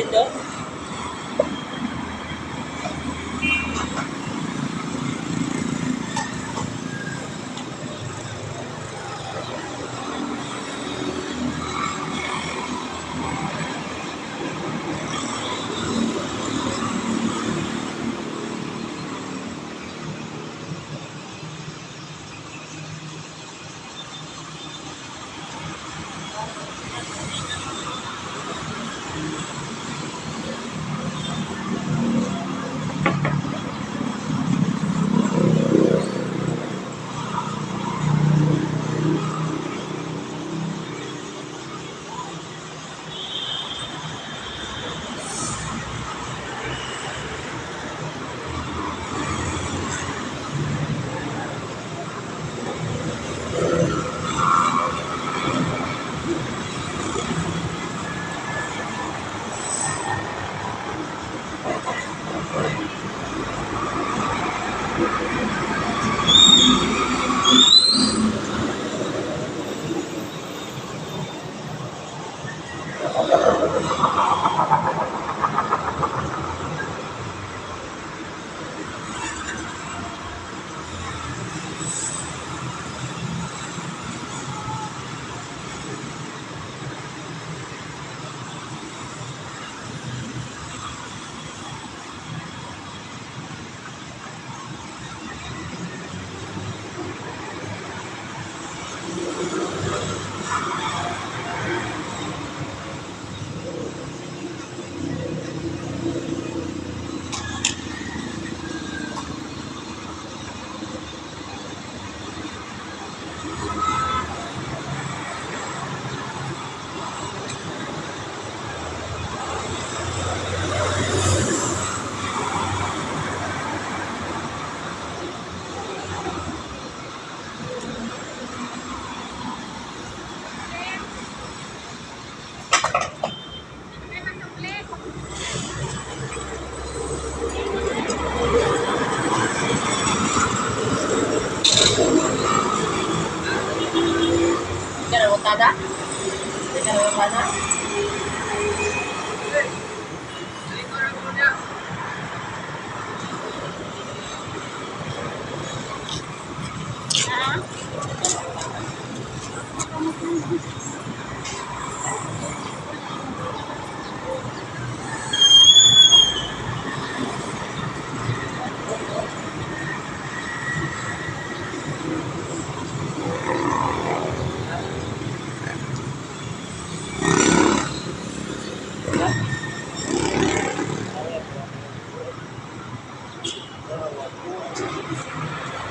Nintendo. Kada? Kada?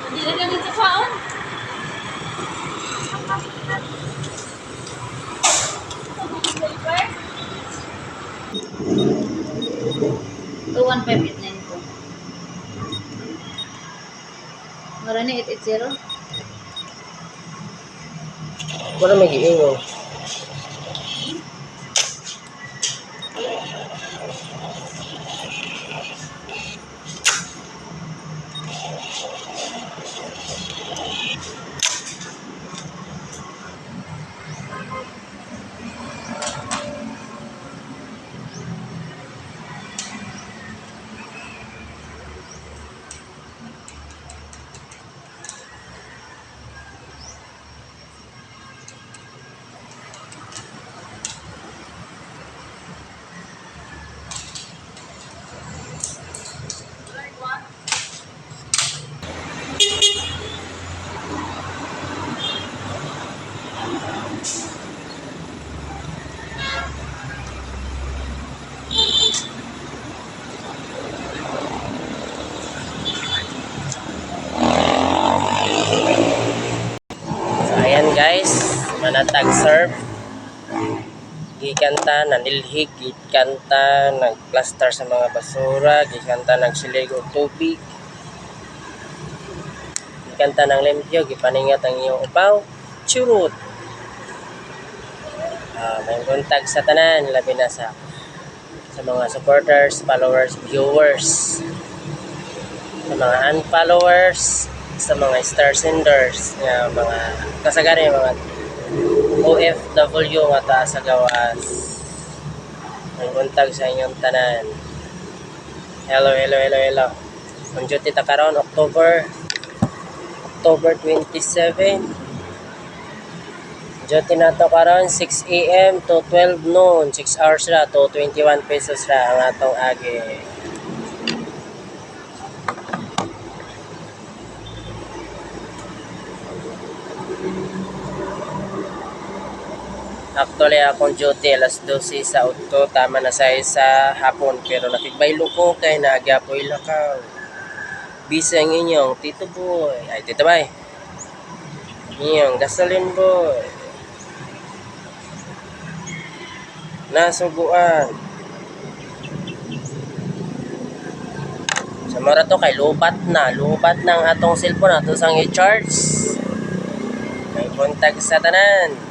Hindi na ganun sa faon. Ito 1589 ko. Marani 880. Wala may giingon. Guys, manatag serve gikanta nanilhig gikanta nagplaster sa mga basura gikanta nagsilig og tubig gikanta ng limpyo gipaningat ang iyong upaw churut may buntag sa tanan labi na sa mga supporters, followers, viewers, sa mga unfollowers, sa mga star senders nga mga kasagaran mga OFW nga ta sa gawas Ang buntag sa inyong tanan. Hello, hello, hello, hello. Ang duty ta karon October 27. Duty na to karon 6 a.m. to 12 noon. 6 hours ra to 21 pesos ra ang atong agi. Actually, akong duty alas 12 sa utto, tama na sa hapon. Pero nakigbaylo ko kay naagyapoy lakaw. Bisa ang inyong Tito Boy. Ay, Tito Boy. Inyong gasolin boy. Nasuguan. Sa mara to kay lubat na. Lubat na ang atong cellphone ato sang i-charge. May kontag sa tanan.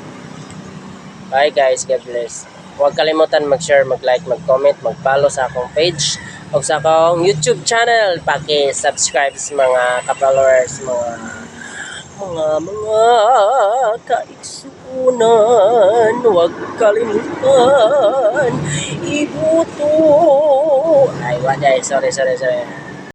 Bye guys, God bless. Huwag kalimutan mag-share, mag-like, mag-comment, mag-follow sa akong page o sa akong YouTube channel. Paki-subscribe sa mga ka-followers, mga kaigsunan. Huwag kalimutan ibuto. Ay, waday, sorry.